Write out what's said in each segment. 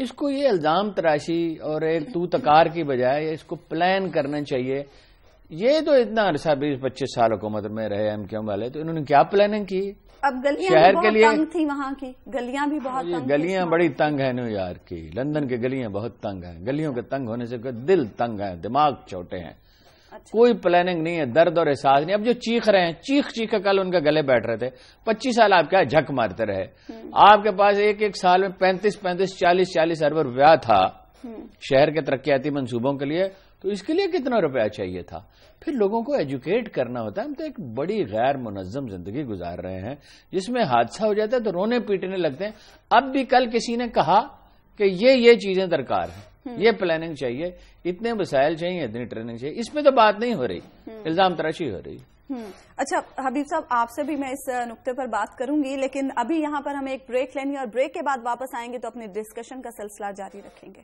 اس کو یہ الزام تراشی اور ایک تو تکار کی بجائے اس کو پلان کرنا چاہیے. یہ تو اتنا عرصہ 20-25 سال حکومت میں رہے ایم کیو ایم والے, تو انہوں نے کیا پلاننگ کی؟ اب گلیاں شہر کے لیے تنگ تھی, وہاں کی گلیاں بھی بہت تنگ, گلیاں بڑی تنگ ہیں نیو یارک کی, لندن کی گلیاں بہت تنگ ہیں. گلیوں کے تنگ ہونے سے دل تنگ ہے, دماغ چھوٹے ہیں. کوئی پلاننگ نہیں ہے, درد اور احساس نہیں. اب جو چیخ رہے ہیں, چیخ کل ان کے گلے بیٹھ رہے تھے. 25 سال آپ کیا جھک مارتے رہے. آپ کے پاس ایک سال میں 35-40 ارب روپیہ تھا شہر کے ترقیاتی منصوبوں کے لیے, تو اس کے لیے کتنا روپیہ چاہیے تھا؟ پھر لوگوں کو ایجوکیٹ کرنا ہوتا ہے. ہم تو ایک بڑی غیر منظم زندگی گزار رہے ہیں جس میں حادثہ ہو جاتا ہے تو رونے پیٹنے لگتے ہیں. اب بھی کل کسی نے کہا کہ یہ چیزیں درکار ہیں, یہ پلاننگ چاہیے, اتنے وسائل چاہیے, اتنی ٹریننگ چاہیے. اس میں تو بات نہیں ہو رہی, الزام تراشی ہو رہی. اچھا حبیب صاحب, آپ سے بھی میں اس نقطے پر بات کروں گی, لیکن ابھی یہاں پر ہمیں ایک بریک لینی اور بریک کے بعد واپس آئیں گے تو اپنی ڈسکشن کا سلسلہ جاری رکھیں گے.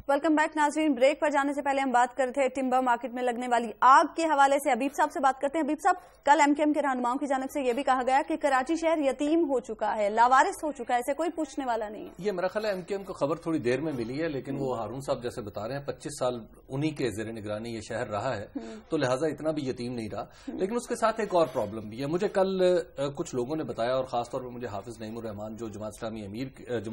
ویلکم بیک ناظرین. بریک پر جانے سے پہلے ہم بات کرتے تھے ٹمبر مارکیٹ میں لگنے والی آگ کے حوالے سے. حبیب صاحب سے بات کرتے ہیں. حبیب صاحب, کل ایم کیو ایم کے رہنماؤں کی جانب سے یہ بھی کہا گیا کہ کراچی شہر یتیم ہو چکا ہے, لاوارث ہو چکا ہے, اسے کوئی پوچھنے والا نہیں ہے. یہ میرا خیال ہے ایم کیو ایم کو خبر تھوڑی دیر میں ملی ہے, لیکن وہ ہارون صاحب جیسے بتا رہے ہیں 25 سال انہی کے زیر نگرانی یہ شہر رہا ہے, تو لہٰذا اتنا بھی یتیم نہیں رہا. لیکن اس کے ساتھ ایک اور پرابلم بھی ہے. مجھے کل کچھ لوگوں نے بتایا, اور خاص طور پر مجھے حافظ نعیم الرحمان جو جماعت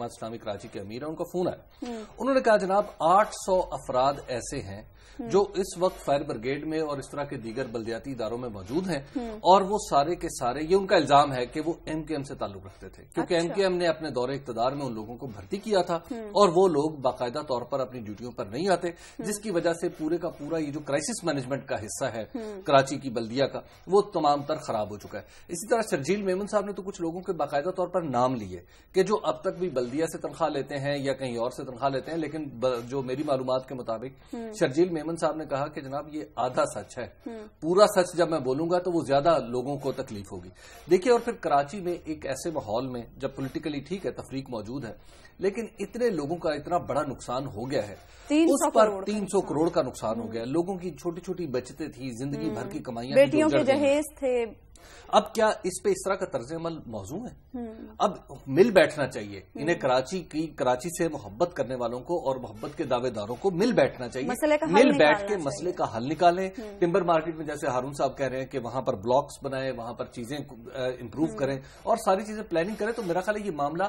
اسلامی کراچی کے امیر ہیں, ان کا فون آیا. انہوں نے کہا جناب 800 افراد ایسے ہیں جو اس وقت فائر بریگیڈ میں اور اس طرح کے دیگر بلدیاتی اداروں میں موجود ہیں, اور وہ سارے کے سارے, یہ ان کا الزام ہے کہ وہ ایم کیو ایم سے تعلق رکھتے تھے, کیونکہ ایم کیو ایم نے اپنے دور اقتدار میں ان لوگوں کو بھرتی کیا تھا, اور وہ لوگ باقاعدہ طور پر اپنی ڈیوٹیوں پر نہیں آتے, جس کی وجہ سے پورے کا پورا یہ جو کرائسس مینجمنٹ کا حصہ ہے کراچی کی بلدیہ کا, وہ تمام تر خراب ہو چکا ہے. اسی طرح شرجیل میمن صاحب نے تو کچھ لوگوں کے باقاعدہ طور پر نام لیے کہ جو اب تک بھی بلدیہ سے تنخواہ لیتے ہیں یا کہیں اور سے تنخواہ لیتے ہیں, لیکن جو میری معلومات کے مطابق شرجیل میمن صاحب نے کہا کہ جناب یہ آدھا سچ ہے, پورا سچ جب میں بولوں گا تو وہ زیادہ لوگوں کو تکلیف ہوگی. دیکھیے, اور پھر کراچی میں ایک ایسے ماحول میں جب پولیٹیکلی ٹھیک ہے تفریق موجود ہے, لیکن اتنے لوگوں کا اتنا بڑا نقصان ہو گیا ہے, اس پر 300 کروڑ کا نقصان ہو گیا. لوگوں کی چھوٹی چھوٹی بچتیں تھی, زندگی بھر کی کمائیاں, بیٹیوں کے جہیز تھے. اب کیا اس پہ اس طرح کا طرز عمل موزوں ہے؟ اب مل بیٹھنا چاہیے انہیں, کراچی سے محبت کرنے والوں کو اور محبت کے دعوے داروں کو مل بیٹھنا چاہیے, مل بیٹھ کے مسئلے کا حل نکالیں. ٹمبر مارکیٹ میں جیسے ہارون صاحب کہہ رہے ہیں کہ وہاں پر بلاکس بنائیں, وہاں پر چیزیں امپروو کریں اور ساری چیزیں پلاننگ کریں, تو میرا خیال ہے یہ معاملہ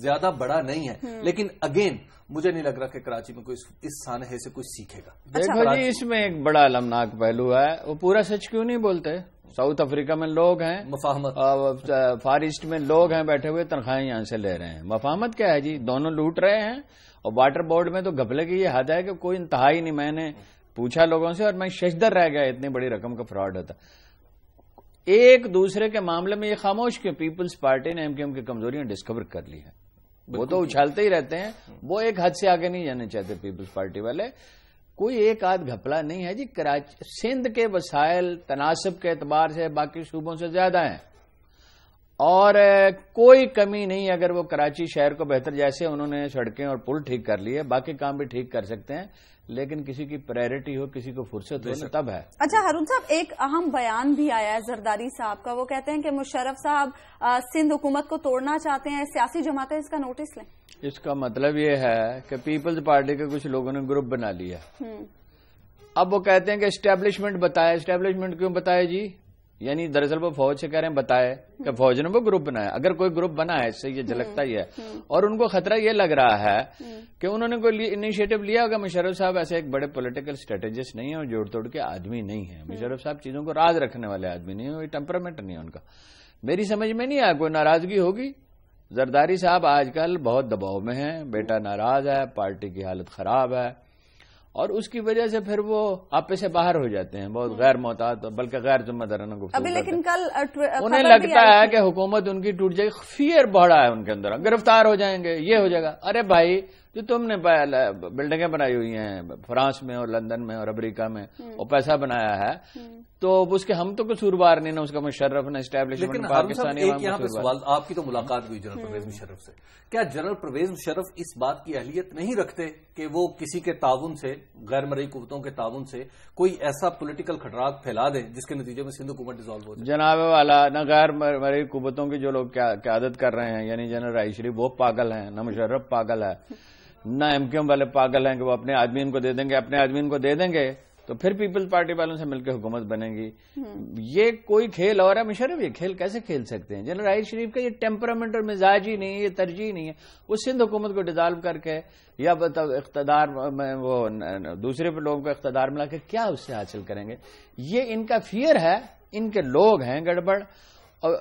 زیادہ بڑا نہیں ہے. لیکن اگین مجھے نہیں لگ رہا کہ کراچی میں کوئی اس سانحے سے کوئی سیکھے گا. دیکھو جی, اس میں ایک بڑا المناک پہلو ہے, وہ پورا سچ کیوں نہیں بولتے؟ ساؤتھ افریقہ میں لوگ ہیں, مفاہمت, فار ایسٹ میں لوگ ہیں بیٹھے ہوئے, تنخواہیں یہاں سے لے رہے ہیں. مفاہمت کیا ہے جی؟ دونوں لوٹ رہے ہیں. اور واٹر بورڈ میں تو گھپلے کی یہ حد ہے کہ کوئی انتہائی نہیں. میں نے پوچھا لوگوں سے اور میں ششدر رہ گیا, اتنی بڑی رقم کا فراڈ ہوتا. ایک دوسرے کے معاملے میں یہ خاموش کیوں؟ پیپلز پارٹی نے ایم کیو ایم کی کمزوریاں ڈسکور کر لی ہیں. وہ تو اچھالتے ہی رہتے ہیں, وہ ایک حد سے آگے نہیں جانے چاہتے پیپلز پارٹی والے. کوئی ایک آدھ گھپلا نہیں ہے جی. کراچی سندھ کے وسائل تناسب کے اعتبار سے باقی صوبوں سے زیادہ ہیں, اور کوئی کمی نہیں. اگر وہ کراچی شہر کو بہتر, جیسے انہوں نے سڑکیں اور پل ٹھیک کر لیے, باقی کام بھی ٹھیک کر سکتے ہیں, لیکن کسی کی پرائرٹی ہو, کسی کو فرصت ہو, تب ہے. اچھا ہارون صاحب, ایک اہم بیان بھی آیا ہے زرداری صاحب کا. وہ کہتے ہیں کہ مشرف صاحب سندھ حکومت کو توڑنا چاہتے ہیں, سیاسی جماعتیں اس کا نوٹس لیں. اس کا مطلب یہ ہے کہ پیپلز پارٹی کے کچھ لوگوں نے گروپ بنا لیا. اب وہ کہتے ہیں کہ اسٹیبلشمنٹ بتائے. اسٹیبلشمنٹ کیوں بتائے جی؟ یعنی دراصل وہ فوج سے کہہ رہے ہیں بتائے کہ فوج نے وہ گروپ بنایا. اگر کوئی گروپ بنا ہے, اس سے یہ جھلکتا ہی ہے. اور ان کو خطرہ یہ لگ رہا ہے کہ انہوں نے کوئی انیشیٹو لیا ہوگا. مشرف صاحب ایسے ایک بڑے پولیٹیکل اسٹریٹجسٹ نہیں ہیں اور جوڑ توڑ کے آدمی نہیں ہیں. مشرف صاحب چیزوں کو راز رکھنے والے آدمی نہیں ہیں, کوئی ٹیمپرامنٹ نہیں ہے ان کا. میری سمجھ میں نہیں آیا, کوئی ناراضگی ہوگی. زرداری صاحب آج کل بہت دباؤ میں ہیں, بیٹا ناراض ہے, پارٹی کی حالت خراب ہے, اور اس کی وجہ سے پھر وہ آپے سے باہر ہو جاتے ہیں, بہت غیر محتاط بلکہ غیر ذمہ دارانہ گفتگو. لیکن کل انہیں لگتا ہے کہ حکومت ان کی ٹوٹ جائے گی, فیئر بڑھا ہے ان کے اندر, گرفتار ہو جائیں گے, یہ ہو جائے گا. ارے بھائی جو تم نے بلڈنگیں بنائی ہوئی ہیں فرانس میں اور لندن میں اور امریکہ میں اور پیسہ بنایا ہے، تو اس کے ہم تو قصوروار نہیں، نہ اس کا مشرف نہ اسٹیبلشمنٹ پاکستانی عوام یہاں پہ سوال، آپ کی تو ملاقات ہوئی جنرل پرویز مشرف سے، کیا جنرل پرویز مشرف اس بات کی اہلیت نہیں رکھتے کہ وہ کسی کے تعاون سے، غیر مرئی قوتوں کے تعاون سے کوئی ایسا پولیٹیکل کھٹراک پھیلا دیں جس کے نتیجے میں سندھ حکومت ڈیزالو ہو جائے؟ جناب والا، نہ غیر مرئی قوتوں کی جو لوگ قیادت کر رہے ہیں، یعنی جنرل رائی شریف وہ پاگل ہیں، نہ مشرف پاگل ہے، نہ ایم کیو ایم والے پاگل ہیں کہ وہ اپنے آدمی کو دے دیں گے، اپنے آدمی کو دے دیں گے تو پھر پیپلز پارٹی والوں سے مل کے حکومت بنے گی۔ یہ کوئی کھیل اور ہے مشرف، یہ کھیل کیسے کھیل سکتے ہیں؟ جنرل راحیل شریف کا یہ ٹیمپرامنٹ اور مزاج ہی نہیں ہے، یہ ترجیح نہیں ہے۔ وہ سندھ حکومت کو ڈیزالو کر کے یا اقتدار میں وہ دوسرے لوگوں کو اقتدار ملا کے کیا اس سے حاصل کریں گے؟ یہ ان کا فیئر ہے، ان کے لوگ ہیں گڑبڑ۔ اور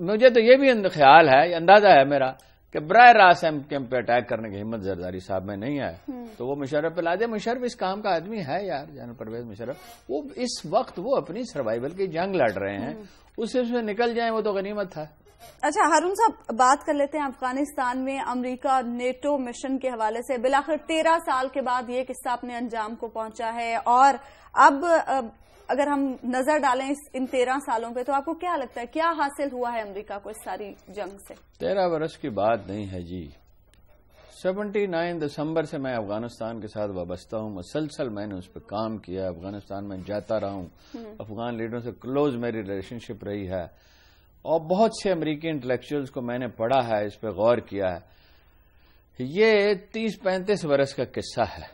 مجھے تو یہ بھی خیال ہے، یہ اندازہ ہے میرا کہ براہ راست ایم کیو ایم پہ اٹیک کرنے کی ہمت زرداری صاحب میں نہیں ہے، تو وہ مشرف پہ لا دے۔ مشرف اس کام کا آدمی ہے یار، جنرل پرویز مشرف، وہ اس وقت وہ اپنی سروائیول کی جنگ لڑ رہے ہیں، اس سے نکل جائیں وہ تو غنیمت ہے۔ اچھا ہارون صاحب، بات کر لیتے ہیں افغانستان میں امریکہ نیٹو مشن کے حوالے سے۔ بالآخر 13 سال کے بعد یہ قصہ اپنے انجام کو پہنچا ہے، اور اب اگر ہم نظر ڈالیں ان 13 سالوں پہ تو آپ کو کیا لگتا ہے کیا حاصل ہوا ہے امریکہ کو اس ساری جنگ سے؟ 13 برس کی بات نہیں ہے جی، 79 دسمبر سے میں افغانستان کے ساتھ وابستہ ہوں، مسلسل میں نے اس پہ کام کیا، افغانستان میں جاتا رہا ہوں، افغان لیڈروں سے کلوز میری ریلیشن شپ رہی ہے، اور بہت سے امریکی انٹلیکچوئلز کو میں نے پڑھا ہے، اس پہ غور کیا ہے۔ یہ 30-35 برس کا قصہ ہے،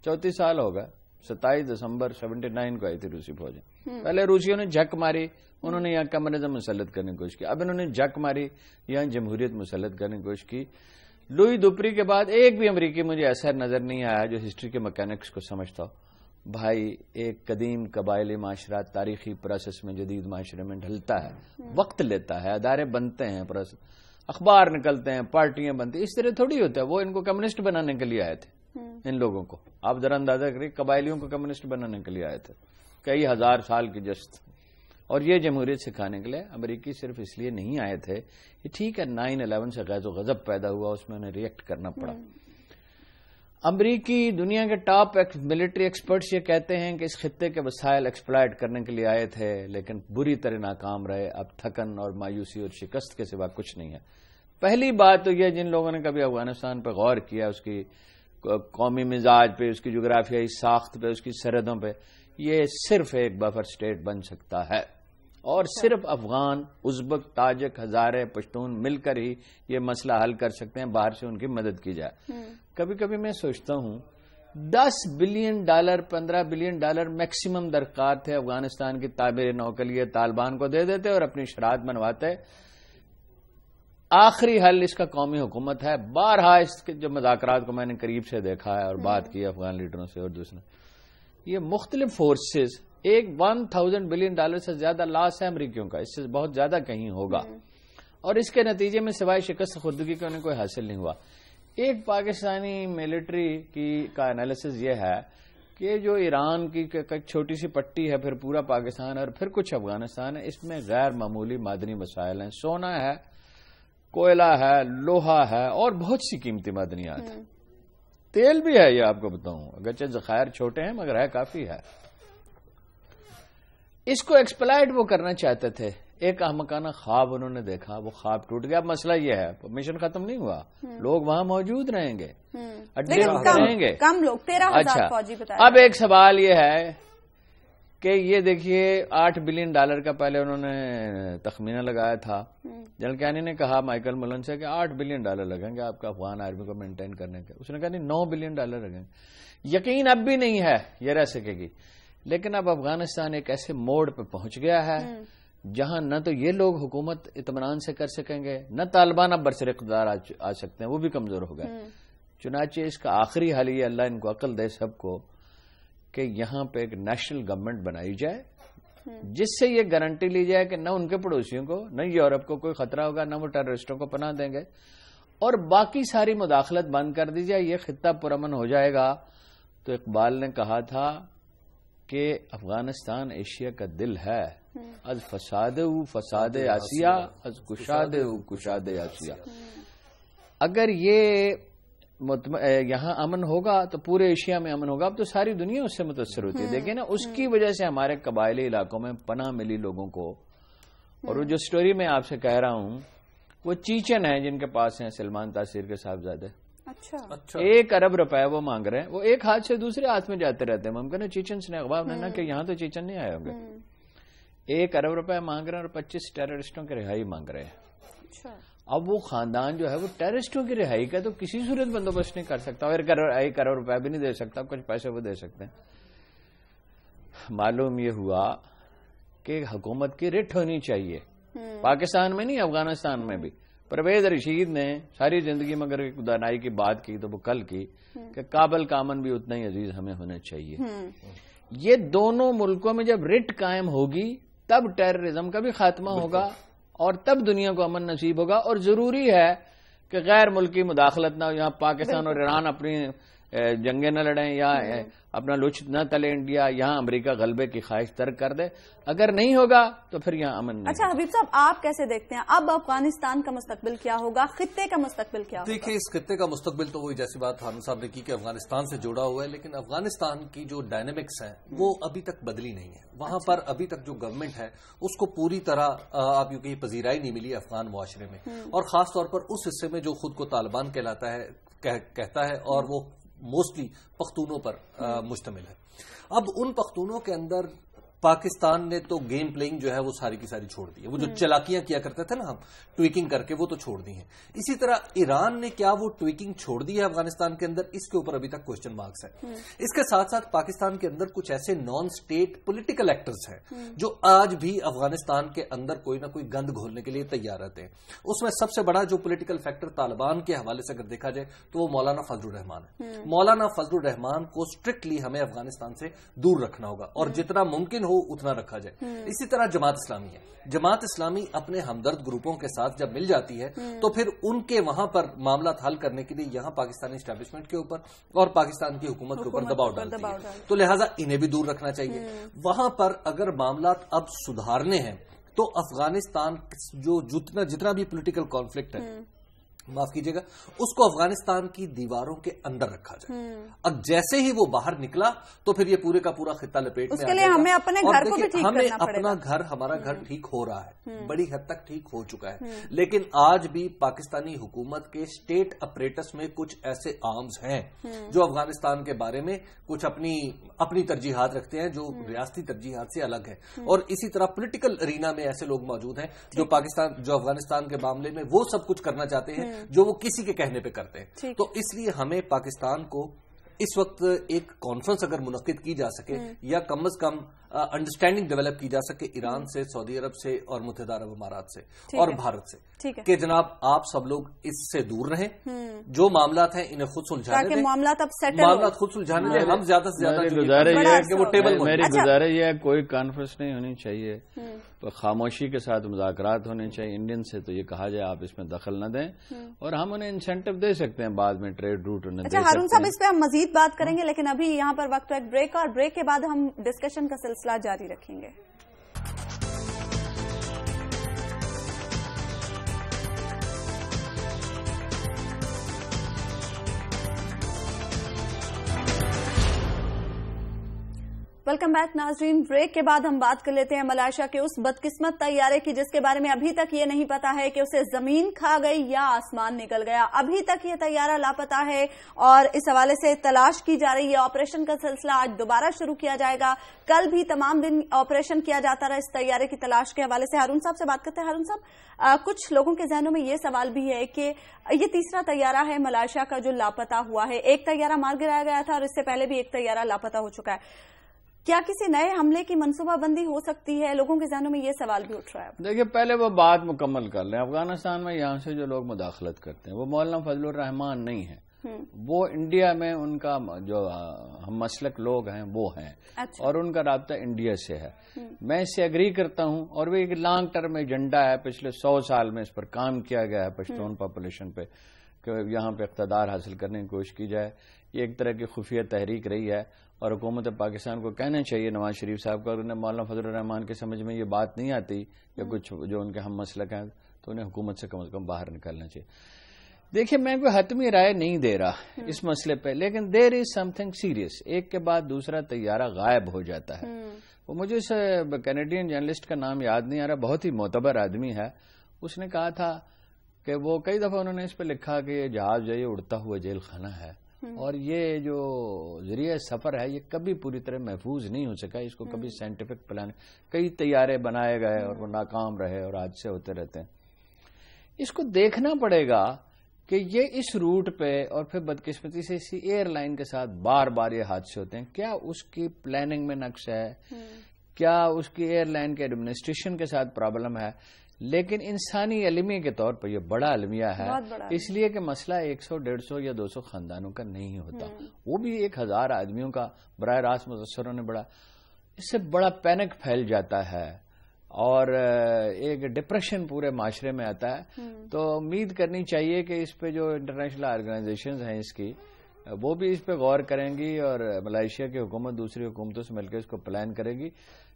34 سال ہو گئے۔ 27 دسمبر 79 کو آئی تھی روسی فوجیں، پہلے روسیوں نے جھک ماری، انہوں نے یہاں کمیونزم مسلط کرنے کی کوشش کی، اب انہوں نے جھک ماری یہاں جمہوریت مسلط کرنے کی کوشش کی۔ لوئی دوپری کے بعد ایک بھی امریکی مجھے ایسا نظر نہیں آیا جو ہسٹری کے میکینکس کو سمجھتا ہو۔ بھائی ایک قدیم قبائلی معاشرہ تاریخی پروسیس میں جدید معاشرے میں ڈھلتا ہے، وقت لیتا ہے، ادارے بنتے ہیں، اخبار نکلتے ہیں، پارٹیاں بنتی ہیں، اس طرح تھوڑی ہوتا ہے۔ وہ ان کو کمیونسٹ بنانے کے لیے آئے تھے، ان لوگوں کو آپ ذرا اندازہ کریے، قبائلیوں کو کمیونسٹ بنانے کے لیے آئے تھے، کئی ہزار سال کی جست، اور یہ جمہوریت سکھانے کے لیے امریکی صرف اس لیے نہیں آئے تھے۔ یہ ٹھیک ہے 9/11 سے غیظ و غضب پیدا ہوا، اس میں انہیں ریئیکٹ کرنا پڑا۔ امریکی دنیا کے ٹاپ ملٹری ایکسپرٹس یہ کہتے ہیں کہ اس خطے کے وسائل ایکسپلائٹ کرنے کے لیے آئے تھے، لیکن بری طرح ناکام رہے، اب تھکن اور مایوسی اور شکست کے سوا کچھ نہیں ہے۔ پہلی بات تو یہ، جن لوگوں نے کبھی افغانستان پہ غور کیا، اس کی قومی مزاج پہ، اس کی جغرافیائی ساخت پہ، اس کی سرحدوں پہ، یہ صرف ایک بفر سٹیٹ بن سکتا ہے، اور صرف افغان، ازبک، تاجک، ہزارے، پشتون مل کر ہی یہ مسئلہ حل کر سکتے ہیں، باہر سے ان کی مدد کی جائے۔ کبھی کبھی میں سوچتا ہوں $10 بلین، $15 بلین میکسیمم درکار تھے افغانستان کی تعمیر نو کے لیے، طالبان کو دے دیتے اور اپنی شراعت بنواتے۔ آخری حل اس کا قومی حکومت ہے۔ بارہا اس کے جو مذاکرات کو میں نے قریب سے دیکھا ہے اور بات کی افغان لیڈروں سے اور دوسرے، یہ مختلف فورسز، ایک $1000 بلین سے زیادہ لاس ہے امریکیوں کا، اس سے بہت زیادہ کہیں ہوگا، اور اس کے نتیجے میں سوائے شکست خودگی کا انہیں کوئی حاصل نہیں ہوا۔ ایک پاکستانی ملٹری کا انالیسز یہ ہے کہ جو ایران کی چھوٹی سی پٹی ہے، پھر پورا پاکستان اور پھر کچھ افغانستان ہے، اس میں غیر معمولی معدنی وسائل ہیں، سونا ہے، کوئلہ ہے، لوہا ہے، اور بہت سی قیمتی معدنیات ہیں، تیل بھی ہے، یہ آپ کو بتاؤں، اگرچہ ذخائر چھوٹے ہیں مگر ہے کافی ہے۔ اس کو ایکسپلائٹ وہ کرنا چاہتے تھے، ایک احمقانہ خواب انہوں نے دیکھا، وہ خواب ٹوٹ گیا۔ اب مسئلہ یہ ہے مشن ختم نہیں ہوا، لوگ وہاں موجود رہیں گے، اڈے رہیں گے، کم لوگ، 13,000 فوجی بتایا۔ اب ایک سوال یہ ہے کہ یہ دیکھیے $8 بلین کا پہلے انہوں نے تخمینہ لگایا تھا، جنرل کیانی نے کہا مائیکل ملن سے کہ $8 بلین لگیں گے آپ کا افغان آرمی کو مینٹین کرنے کے، اس نے کہا نہیں $9 بلین لگیں گے۔ یقین اب بھی نہیں ہے یہ رہ سکے گی، لیکن اب افغانستان ایک ایسے موڑ پہ پہنچ گیا ہے جہاں نہ تو یہ لوگ حکومت اطمینان سے کر سکیں گے، نہ طالبان اب برسر اقتدار آ سکتے ہیں، وہ بھی کمزور ہو گئے۔ چنانچہ اس کا آخری حل یہ، اللہ ان کو عقل دے سب کو، کہ یہاں پہ ایک نیشنل گورنمنٹ بنائی جائے جس سے یہ گارنٹی لی جائے کہ نہ ان کے پڑوسیوں کو، نہ یورپ کو کوئی خطرہ ہوگا، نہ وہ ٹیررسٹوں کو پناہ دیں گے، اور باقی ساری مداخلت بند کر دی جائے، یہ خطہ پرامن ہو جائے گا۔ تو اقبال نے کہا تھا کہ افغانستان ایشیا کا دل ہے، از فساد فساد آسیہ، از کشاد کشاد آسیہ۔ اگر یہ یہاں امن ہوگا تو پورے ایشیا میں امن ہوگا. اب تو ساری دنیا اس سے متاثر ہوتی ہے. دیکھیں نا, اس کی وجہ سے ہمارے قبائلی علاقوں میں پناہ ملی لوگوں کو. اور وہ جو سٹوری میں آپ سے کہہ رہا ہوں, وہ چیچن ہیں جن کے پاس ہیں سلمان تاثیر کے صاحبزادے. اچھا. 1 ارب روپے وہ مانگ رہے ہیں. وہ ایک ہاتھ سے دوسرے ہاتھ میں جاتے رہتے ہیں. ممکن ہے چیچن نے اخبار نے کہ یہاں تو چیچن نہیں آئے ہوں گے. 1 ارب روپے مانگ رہے ہیں اور 25 ٹیررسٹوں کی رہائی مانگ رہے ہیں. اب وہ خاندان جو ہے وہ ٹیررسٹوں کی رہائی کا تو کسی صورت بندوبست نہیں کر سکتا, اور 1 کروڑ روپے بھی نہیں دے سکتا. کچھ پیسے وہ دے سکتے ہیں. معلوم یہ ہوا کہ حکومت کی رٹ ہونی چاہیے, پاکستان میں نہیں افغانستان میں بھی. پرویز رشید نے ساری زندگی میں اگر دانائی کی بات کی تو وہ کل کی کہ کابل کا امن بھی اتنا ہی عزیز ہمیں ہونا چاہیے. یہ دونوں ملکوں میں جب رٹ قائم ہوگی تب ٹیررزم کا بھی خاتمہ ہوگا اور تب دنیا کو امن نصیب ہوگا. اور ضروری ہے کہ غیر ملکی مداخلت نہ ہو. یہاں پاکستان اور ایران اپنی جنگیں نہ لڑیں یا اپنا لچ نہ تلے انڈیا, یہاں امریکہ غلبے کی خواہش ترک کر دے. اگر نہیں ہوگا تو پھر یہاں امن نہیں. اچھا حبیب صاحب, آپ کیسے دیکھتے ہیں اب افغانستان کا مستقبل کیا ہوگا, خطے کا مستقبل کیا ہوگا؟ دیکھیں, اس خطے کا مستقبل تو وہی جیسی بات ہارون صاحب نے کی کہ افغانستان سے جڑا ہوا ہے, لیکن افغانستان کی جو ڈائنامکس ہیں وہ ابھی تک بدلی نہیں ہے. وہاں پر ابھی تک جو گورنمنٹ ہے اس کو پوری طرح آپ یوں کہ پذیرائی نہیں ملی افغان معاشرے میں, اور خاص طور پر اس حصے میں جو خود کو طالبان کہتا ہے اور وہ موسٹلی پختونوں پر مشتمل ہے. اب ان پختونوں کے اندر پاکستان نے تو گیم پلئنگ جو ہے وہ ساری کی ساری چھوڑ دی ہے. وہ جو چلاکیاں کیا کرتے تھے نا ہم ٹویکنگ کر کے, وہ تو چھوڑ دی ہیں. اسی طرح ایران نے کیا وہ ٹویکنگ چھوڑ دی ہے افغانستان کے اندر, اس کے اوپر ابھی تک کوسچن مارکس ہے. اس کے ساتھ ساتھ پاکستان کے اندر کچھ ایسے نان اسٹیٹ پولیٹیکل ایکٹرز ہیں جو آج بھی افغانستان کے اندر کوئی نہ کوئی گند گھولنے کے لیے تیار رہتے ہیں. اس میں سب سے بڑا جو پولیٹیکل فیکٹر طالبان کے حوالے سے اگر دیکھا جائے تو وہ مولانا فضل الرحمان ہے. مولانا فضل الرحمان کو اسٹرکٹلی ہمیں افغانستان سے دور رکھنا ہوگا اور جتنا ممکن ہو اتنا رکھا جائے. اسی طرح جماعت اسلامی ہے. جماعت اسلامی اپنے ہمدرد گروپوں کے ساتھ جب مل جاتی ہے تو پھر ان کے وہاں پر معاملات حل کرنے کے لیے یہاں پاکستانی اسٹیبلشمنٹ کے اوپر اور پاکستان کی حکومت کے اوپر دباؤ ڈالتی ہے. تو لہٰذا انہیں بھی دور رکھنا چاہیے. وہاں پر اگر معاملات اب سدھارنے ہیں تو افغانستان جو جتنا بھی پولیٹیکل کانفلکٹ ہے, معاف کیجیے گا, اس کو افغانستان کی دیواروں کے اندر رکھا جائے. اب جیسے ہی وہ باہر نکلا تو پھر یہ پورے کا پورا خطہ لپیٹ میں آ جائے گا. ہمیں اپنے گھر کو بھی ٹھیک کرنا پڑے گا. اپنا گھر, ہمارا گھر ٹھیک ہو رہا ہے, بڑی حد تک ٹھیک ہو چکا ہے, لیکن آج بھی پاکستانی حکومت کے اسٹیٹ اپریٹس میں کچھ ایسے آرمز ہیں جو افغانستان کے بارے میں کچھ اپنی ترجیحات رکھتے ہیں جو ریاستی ترجیحات سے الگ ہے. اور اسی طرح پولیٹیکل ارینا میں ایسے لوگ موجود ہیں جو افغانستان کے معاملے میں وہ سب کچھ کرنا چاہتے ہیں جو وہ کسی کے کہنے پہ کرتے ہیں. تو اس لیے ہمیں پاکستان کو اس وقت ایک کانفرنس اگر منعقد کی جا سکے یا کم از کم انڈرسٹینڈنگ ڈیولپ کی جا سکے ایران سے, سعودی عرب سے اور متحدہ عرب امارات سے اور بھارت سے, کہ جناب آپ سب لوگ اس سے دور رہیں, جو معاملات ہیں انہیں خود سلجھانے دیں, معاملات خود سلجھانے دیں. ہم زیادہ سے زیادہ میری گزارش یہ ہے کوئی کانفرنس نہیں ہونی چاہیے, تو خاموشی کے ساتھ مذاکرات ہونے چاہیے. انڈین سے تو یہ کہا جائے آپ اس میں دخل نہ دیں, اور ہم انہیں انسینٹو دے سکتے ہیں بعد میں, ٹریڈ روٹ انہیں دے سکتے ہیں. ہارون صاحب اس پہ ہم مزید بات کریں گے, لیکن ابھی یہاں پر وقت ایک بریک, اور بریک کے بعد ہم ڈسکشن کا سلسلہ جاری رکھیں گے. ویلکم بیک ناظرین. بریک کے بعد ہم بات کر لیتے ہیں ملائیشیا کے اس بدقسمت طیارے کی جس کے بارے میں ابھی تک یہ نہیں پتا ہے کہ اسے زمین کھا گئی یا آسمان نکل گیا. ابھی تک یہ طیارہ لاپتہ ہے اور اس حوالے سے تلاش کی جا رہی ہے. آپریشن کا سلسلہ آج دوبارہ شروع کیا جائے گا. کل بھی تمام دن آپریشن کیا جاتا رہا اس طیارے کی تلاش کے حوالے سے. ہارون صاحب سے بات کرتے ہیں. ہارون صاحب, کچھ لوگوں کے ذہنوں میں یہ سوال بھی ہے کہ یہ تیسرا طیارہ ہے ملائیشیا کا جو لاپتہ ہوا ہے. ایک طیارہ مار گرایا گیا تھا اور اس سے پہلے بھی ایک طیارہ لاپتہ ہو چکا ہے. کیا کسی نئے حملے کی منصوبہ بندی ہو سکتی ہے؟ لوگوں کے ذہنوں میں یہ سوال بھی اٹھ رہا ہے. دیکھیے, پہلے وہ بات مکمل کر لیں. افغانستان میں یہاں سے جو لوگ مداخلت کرتے ہیں وہ مولانا فضل الرحمان نہیں ہیں, وہ انڈیا میں ان کا جو ہم مسلک لوگ ہیں وہ ہیں. اور ان کا رابطہ انڈیا سے ہے. میں اس سے اگری کرتا ہوں, اور وہ ایک لانگ ٹرم ایجنڈا ہے. پچھلے 100 سال میں اس پر کام کیا گیا ہے, پشتون پاپولیشن پہ, کہ یہاں پہ اقتدار حاصل کرنے کی کوشش کی جائے. یہ ایک طرح کی خفیہ تحریک رہی ہے, اور حکومت پاکستان کو کہنا چاہیے نواز شریف صاحب کو, انہیں مولانا فضل الرحمان کی سمجھ میں یہ بات نہیں آتی یا کچھ جو ان کے ہم مسلک ہیں, تو انہیں حکومت سے کم از کم باہر نکالنا چاہیے. دیکھیے میں کوئی حتمی رائے نہیں دے رہا اس مسئلے پہ، لیکن دیر از سم تھنگ سیریس. ایک کے بعد دوسرا طیارہ غائب ہو جاتا ہے. وہ مجھے اس کینیڈین جرنلسٹ کا نام یاد نہیں آ رہا، بہت ہی معتبر آدمی ہے. اس نے کہا تھا کہ وہ کئی دفعہ انہوں نے اس پہ لکھا کہ یہ جہاز جو ہے یہ اڑتا ہوا جیل خانہ ہے، اور یہ جو ذریعہ سفر ہے یہ کبھی پوری طرح محفوظ نہیں ہو سکا. اس کو کبھی سائنٹیفک پلان، کئی طیارے بنائے گئے اور وہ ناکام رہے اور حادثے ہوتے رہتے ہیں. اس کو دیکھنا پڑے گا کہ یہ اس روٹ پہ اور پھر بدقسمتی سے اسی ایئر لائن کے ساتھ بار بار یہ حادثے ہوتے ہیں. کیا اس کی پلاننگ میں نقص ہے؟ کیا اس کی ایئر لائن کے ایڈمنسٹریشن کے ساتھ پرابلم ہے؟ لیکن انسانی المیہ کے طور پر یہ بڑا المیہ ہے، اس لیے کہ مسئلہ 100 150 یا 200 خاندانوں کا نہیں ہوتا، وہ بھی 1000 آدمیوں کا براہ راست متاثر ہونے بڑا. اس سے بڑا پینک پھیل جاتا ہے اور ایک ڈپریشن پورے معاشرے میں آتا ہے. تو امید کرنی چاہیے کہ اس پہ جو انٹرنیشنل آرگنائزیشنز ہیں اس کی، وہ بھی اس پہ غور کریں گی، اور ملائیشیا کی حکومت دوسری حکومتوں سے مل کے اس کو پلان کرے گی.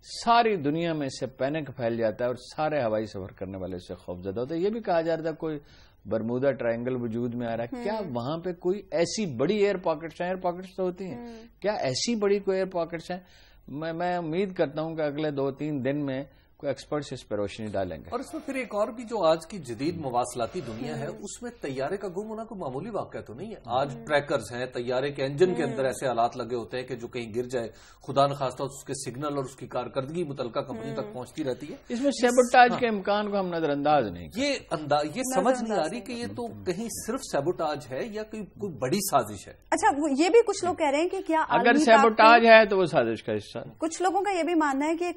ساری دنیا میں اس سے پینک پھیل جاتا ہے اور سارے ہوائی سفر کرنے والے اس سے خوفزدہ ہوتے ہیں. یہ بھی کہا جا رہا تھا کوئی برمودا ٹرائنگل وجود میں آ رہا ہے. کیا وہاں پہ کوئی ایسی بڑی ایئر پاکٹس ہیں؟ ایئر پاکٹس تو ہوتی ہیں، کیا ایسی بڑی کوئی ایئر پاکٹس ہیں؟ میں امید کرتا ہوں کہ اگلے 2-3 دن میں ایکسپرٹس اس پہ روشنی ڈالیں گے. اور اس میں پھر ایک اور بھی جو آج کی جدید مواصلاتی دنیا ہے اس میں طیارے کا گم ہونا کوئی معمولی واقعہ تو نہیں ہے. آج ٹریکرز ہیں، طیارے کے انجن کے اندر ایسے آلات لگے ہوتے ہیں کہ جو کہیں گر جائے خدا نخواستہ اس کے سگنل اور اس کی کارکردگی متعلقہ کمپنی تک پہنچتی رہتی ہے. اس میں سیبوٹاج کے امکان کو ہم نظر انداز نہیں. یہ سمجھ نہیں آ رہی کہ یہ تو کہیں صرف سیبوٹاج ہے یا کوئی بڑی سازش ہے. اچھا یہ بھی کچھ لوگ کہہ رہے ہیں کہ کیا اگر سیبوٹاج ہے تو وہ سازش کا حصہ. کچھ لوگوں کا یہ بھی ماننا ہے کہ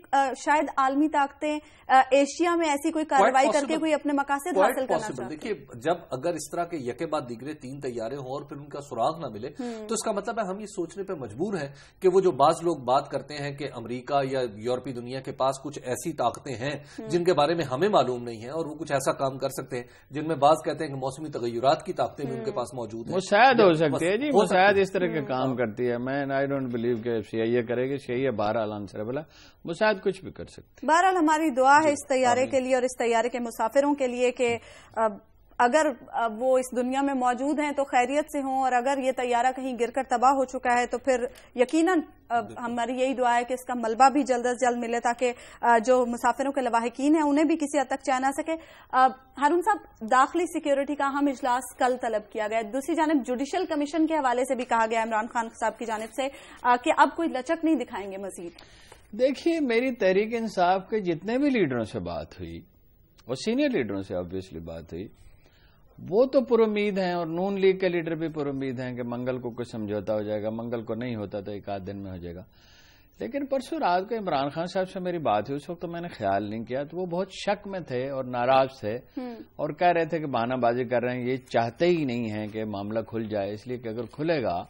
شاید عالمی طاقتیں ایشیا میں ایسی کوئی کارروائی کر کے کوئی اپنے مقاصد حاصل کرنا چاہتے ہیں. دیکھیے جب اگر اس طرح کے یکے بعد دیگرے 3 طیارے ہوں اور پھر ان کا سراغ نہ ملے تو اس کا مطلب ہے ہم یہ سوچنے پہ مجبور ہیں کہ وہ جو بعض لوگ بات کرتے ہیں کہ امریکہ یا یورپی دنیا کے پاس کچھ ایسی طاقتیں ہیں جن کے بارے میں ہمیں معلوم نہیں ہے اور وہ کچھ ایسا کام کر سکتے ہیں جن میں بعض کہتے ہیں کہ موسمی تغیرات کی طاقتیں بھی ان کے پاس موجود ہیں. وہ شاید ہو سکتی ہے جی، وہ شاید اس طرح کے کام کرتی ہے. میں آئی ڈونٹ بلیو کہ CIA کرے گی. CIA بہرحال آنسریبل ہے، وہ شاید کچھ بھی کر سکتی. بہرحال ہماری دعا ہے اس طیارے کے لیے اور اس طیارے کے مسافروں کے لیے کہ اگر وہ اس دنیا میں موجود ہیں تو خیریت سے ہوں، اور اگر یہ طیارہ کہیں گر کر تباہ ہو چکا ہے تو پھر یقیناً ہماری یہی دعا ہے کہ اس کا ملبہ بھی جلد از جلد ملے تاکہ جو مسافروں کے لواحقین ہیں انہیں بھی کسی حد تک چین آ سکے. ہارون صاحب، داخلی سیکیورٹی کا اہم اجلاس کل طلب کیا گیا. دوسری جانب جوڈیشل کمیشن کے حوالے سے بھی کہا گیا عمران خان صاحب کی جانب سے کہ اب کوئی لچک نہیں دکھائیں گے مزید. دیکھیے میری تحریک انصاف کے جتنے بھی لیڈروں سے بات ہوئی اور سینئر لیڈروں سے آبویسلی بات ہوئی، وہ تو پر امید ہیں، اور نون لیگ کے لیڈر بھی پر امید ہیں کہ منگل کو کچھ سمجھوتا ہو جائے گا. منگل کو نہیں ہوتا تو 1 دن میں ہو جائے گا. لیکن پرسوں رات کو عمران خان صاحب سے میری بات ہوئی، اس وقت تو میں نے خیال نہیں کیا، تو وہ بہت شک میں تھے اور ناراض تھے اور کہہ رہے تھے کہ بہانہ بازی کر رہے ہیں، یہ چاہتے ہی نہیں ہیں کہ معاملہ کھل جائے، اس لیے کہ اگر کھلے گا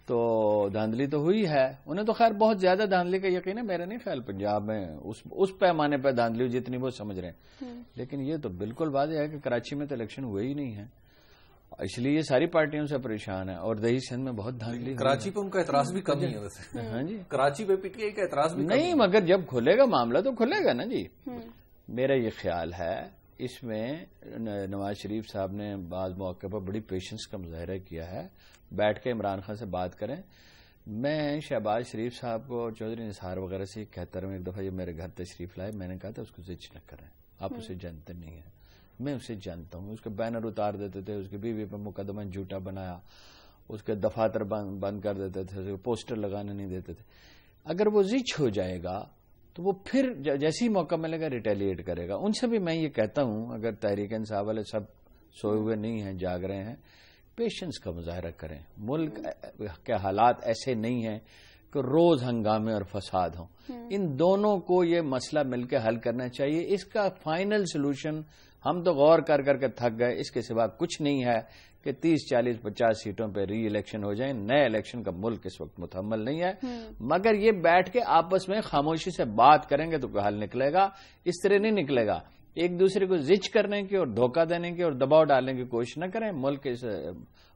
تو دھاندلی تو ہوئی ہے. انہیں تو خیر بہت زیادہ دھاندلی کا یقین ہے، میرا نہیں خیال پنجاب میں اس پیمانے پہ دھاندلی ہوئی جتنی وہ سمجھ رہے ہیں. لیکن یہ تو بالکل واضح ہے کہ کراچی میں تو الیکشن ہوئے ہی نہیں ہے، اس لیے یہ ساری پارٹیوں سے پریشان ہے. اور دیہی سندھ میں بہت دھاندلی. کراچی پہ ان کا اعتراض بھی کم نہیں ہے ویسے. ہاں جی، کراچی پہ PTI کا اعتراض بھی نہیں، مگر جب کھلے گا معاملہ تو کھلے گا نا جی. میرا یہ خیال ہے اس میں نواز شریف صاحب نے بعض موقع پر بڑی پیشنس کا مظاہرہ کیا ہے. بیٹھ کے عمران خان سے بات کریں. میں شہباز شریف صاحب کو چودھری نثار وغیرہ سے کہتا رہا ہوں. ایک دفعہ یہ میرے گھر تشریف لائے، میں نے کہا تھا اس کو زچ نہ کریں، آپ اسے جانتے نہیں ہیں. میں اسے جانتا ہوں. اس کے بینر اتار دیتے تھے، اس کی بیوی پہ مقدمہ جھوٹا بنایا، اس کے دفاتر بند کر دیتے تھے، پوسٹر لگانے نہیں دیتے تھے. اگر وہ زچ ہو جائے گا تو وہ پھر جیسی موقع ملے گا ریٹیلیٹ کرے گا. ان سے بھی میں یہ کہتا ہوں، اگر تحریک انصاف والے سب سوئے ہوئے نہیں ہیں، جاگ رہے ہیں، پیشنس کا مظاہرہ کریں. ملک کے حالات ایسے نہیں ہیں کہ روز ہنگامے اور فساد ہوں. ان دونوں کو یہ مسئلہ مل کے حل کرنا چاہیے. اس کا فائنل سلوشن ہم تو غور کر کر کے تھک گئے، اس کے سوا کچھ نہیں ہے کہ 30 40 50 سیٹوں پہ ری الیکشن ہو جائیں. نئے الیکشن کا ملک اس وقت متحمل نہیں ہے. مگر یہ بیٹھ کے آپس میں خاموشی سے بات کریں گے تو کوئی حل نکلے گا. اس طرح نہیں نکلے گا. ایک دوسرے کو زچ کرنے کی اور دھوکہ دینے کی اور دباؤ ڈالنے کی کوشش نہ کریں. ملک اس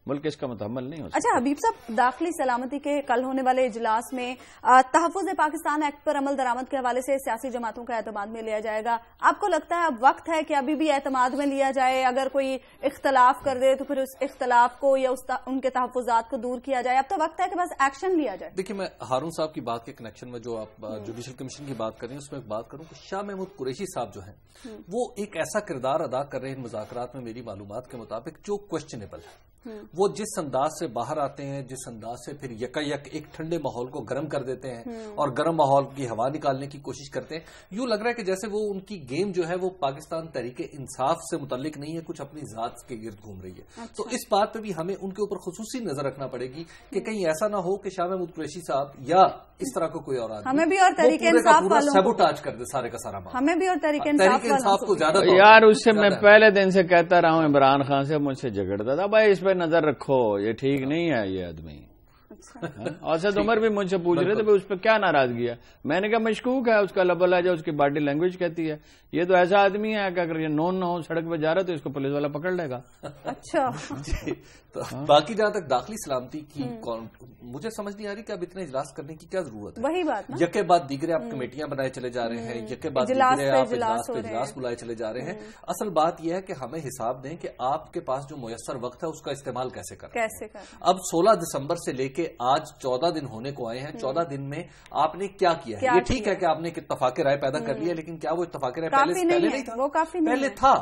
ملک اس کا متحمل نہیں ہو سکتا۔ اچھا حبیب صاحب، داخلی سلامتی کے کل ہونے والے اجلاس میں تحفظ پاکستان ایکٹ پر عمل درآمد کے حوالے سے سیاسی جماعتوں کا اعتماد میں لیا جائے گا، آپ کو لگتا ہے اب وقت ہے کہ ابھی بھی اعتماد میں لیا جائے؟ اگر کوئی اختلاف کر دے تو پھر اس اختلاف کو یا ان کے تحفظات کو دور کیا جائے؟ اب تو وقت ہے کہ بس ایکشن لیا جائے۔ دیکھیے، میں ہارون صاحب کی بات کے کنیکشن میں جو آپ جوڈیشل کمیشن کی بات کر رہے ہیں اس میں ایک بات کروں کہ شاہ محمود قریشی صاحب جو ہیں وہ ایک ایسا کردار ادا کر رہے ہیں مذاکرات میں میری معلومات کے مطابق جو کوشچنیبل ہے۔ وہ جس انداز سے باہر آتے ہیں، جس انداز سے پھر یک ایک ٹھنڈے ماحول کو گرم کر دیتے ہیں اور گرم ماحول کی ہوا نکالنے کی کوشش کرتے ہیں، یوں لگ رہا ہے کہ جیسے وہ ان کی گیم جو ہے وہ پاکستان تحریک انصاف سے متعلق نہیں ہے، کچھ اپنی ذات کے گرد گھوم رہی ہے۔ تو اس بات پہ بھی ہمیں ان کے اوپر خصوصی نظر رکھنا پڑے گی کہ کہیں ایسا نہ ہو کہ شاہ محمود قریشی صاحب یا اس طرح کا کوئی اور آدمی ہمیں بھی اور تحریک انصاف والوں سیبوٹاج کر دے سارے کا سارا ہمیں بھی اور تحریک انصاف کو زیادہ یار اس سے میں پہلے دن سے کہتا رہا ہوں، عمران خان سے مجھ سے جھگڑتا تھا، بھائی اس پہ نظر رکھو، یہ ٹھیک نہیں ہے یہ آدمی۔ اسد عمر بھی مجھ سے پوچھ رہے تھے اس پہ کیا ناراضگی ہے، میں نے کہا مشکوک ہے، اس کا لب لہجہ اس کی باڈی لینگویج کہتی ہے، یہ تو ایسا آدمی ہے کہ اگر یہ نون نہ ہو سڑک پہ جا رہا تو اس کو پولیس والا پکڑ لے گا۔ اچھا جی، تو باقی جہاں تک داخلی سلامتی کی مجھے سمجھ نہیں آ رہی کہ اب اتنے اجلاس کرنے کی کیا ضرورت ہے۔ وہی بات نا، یکے بعد دیگرے آپ کمیٹیاں بنائے چلے جا رہے ہیں، یکے بعد دیگرے آپ اجلاس پہ اجلاس بلائے چلے جا رہے ہیں۔ اصل بات یہ ہے کہ ہمیں حساب دیں کہ آپ کے پاس جو میسر وقت ہے اس کا استعمال کیسے کریں۔ اب 16 دسمبر سے لے کے آج 14 دن ہونے کو آئے ہیں، 14 دن میں آپ نے کیا کیا ہے؟ یہ ٹھیک ہے کہ آپ نے ایک اتفاق رائے پیدا کر لیا، لیکن کیا وہ اتفاق رائے پہلے نہیں تھا؟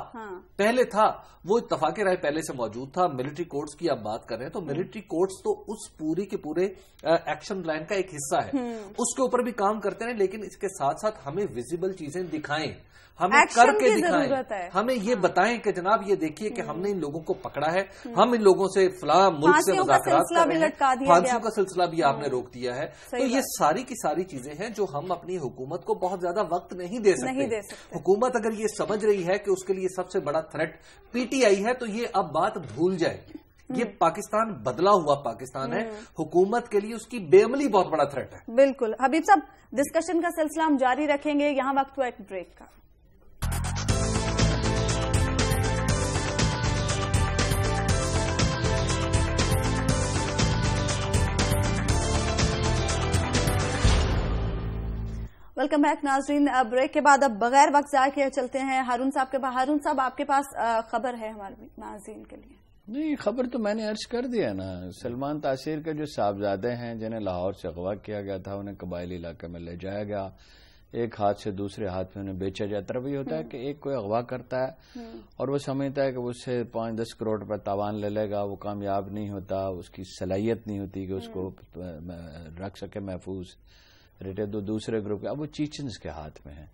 پہلے تھا وہ اتفاق رائے پہلے سے موجود تھا۔ ملٹری کورٹس کی آپ بات کر رہے ہیں تو ملٹری کورٹس تو اس پوری کے پورے ایکشن پلان کا ایک حصہ ہے، اس کے اوپر بھی کام کرتے ہیں، لیکن اس کے ساتھ ساتھ ہمیں ویزیبل چیزیں دکھائیں، ہمیں کر کے دکھائیں، ہمیں یہ بتائیں کہ جناب یہ دیکھیے کہ ہم نے ان لوگوں کو پکڑا ہے، ہم ان لوگوں سے فلاں ملک سے مذاکرات کر رہے ہیں، پھانسیوں کا سلسلہ بھی آپ نے روک دیا ہے۔ تو یہ ساری کی ساری چیزیں ہیں جو ہم اپنی حکومت کو بہت زیادہ وقت نہیں دے سکتے۔ حکومت اگر یہ سمجھ رہی ہے کہ اس کے لیے سب سے بڑا تھریٹ پی ٹی آئی ہے تو یہ اب بات بھول جائے، یہ پاکستان بدلا ہوا پاکستان ہے، حکومت کے لیے اس کی بے عملی بہت بڑا تھریٹ ہے۔ بالکل حبیب صاحب، ڈسکشن کا سلسلہ ہم جاری رکھیں گے، یہاں وقت ہوا ایک بریک کا۔ ویلکم بیک ناظرین، بریک کے بعد اب بغیر وقت ضائع کیے چلتے ہیں ہارون صاحب کے پاس۔ ہارون صاحب، آپ کے پاس خبر ہے ہمارے ناظرین کے لیے؟ نہیں، خبر تو میں نے عرض کر دیا نا، سلمان تاثیر کے جو صاحبزادے ہیں جنہیں لاہور سے اغوا کیا گیا تھا، انہیں قبائلی علاقے میں لے جایا گیا، ایک ہاتھ سے دوسرے ہاتھ میں انہیں بیچا جاتا ہے۔ وہ یہ ہوتا ہے کہ ایک کوئی اغوا کرتا ہے اور وہ سمجھتا ہے کہ اس سے 5-10 کروڑ روپے تاوان لے لے گا، وہ کامیاب نہیں ہوتا، اس کی صلاحیت نہیں ہوتی کہ اس کو رکھ سکے محفوظ، ریٹے دو دوسرے گروپ کے۔ اب وہ چیچنز کے ہاتھ میں ہیں،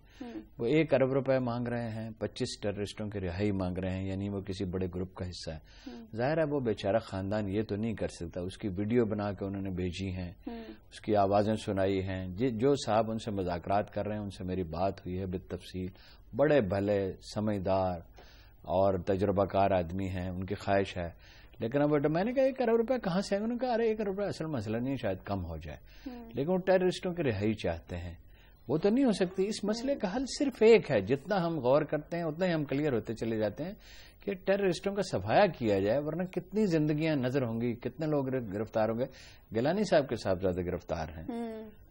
وہ 1 ارب روپے مانگ رہے ہیں، 25 ٹیررسٹوں کی رہائی مانگ رہے ہیں، یعنی وہ کسی بڑے گروپ کا حصہ ہے۔ ظاہر ہے وہ بیچارہ خاندان یہ تو نہیں کر سکتا، اس کی ویڈیو بنا کے انہوں نے بھیجی ہیں، اس کی آوازیں سنائی ہیں۔ جو صاحب ان سے مذاکرات کر رہے ہیں ان سے میری بات ہوئی ہے بالتفصیل، بڑے بھلے سمجھدار اور تجربہ کار آدمی ہیں، ان کی خواہش ہے، لیکن اب میں نے کہا 1 ارب روپے کہاں سے؟ انہوں نے کہا ارے 1 ارب روپے اصل مسئلہ نہیں، شاید کم ہو جائے، لیکن وہ ٹیررسٹوں کی رہائی چاہتے ہیں، وہ تو نہیں ہو سکتی۔ اس مسئلے کا حل صرف ایک ہے، جتنا ہم غور کرتے ہیں اتنا ہی ہم کلیئر ہوتے چلے جاتے ہیں کہ ٹیررسٹوں کا صفایا کیا جائے، ورنہ کتنی زندگیاں نظر ہوں گی، کتنے لوگ گرفتار ہوں گے۔ گیلانی صاحب کے صاحبزادے گرفتار ہیں،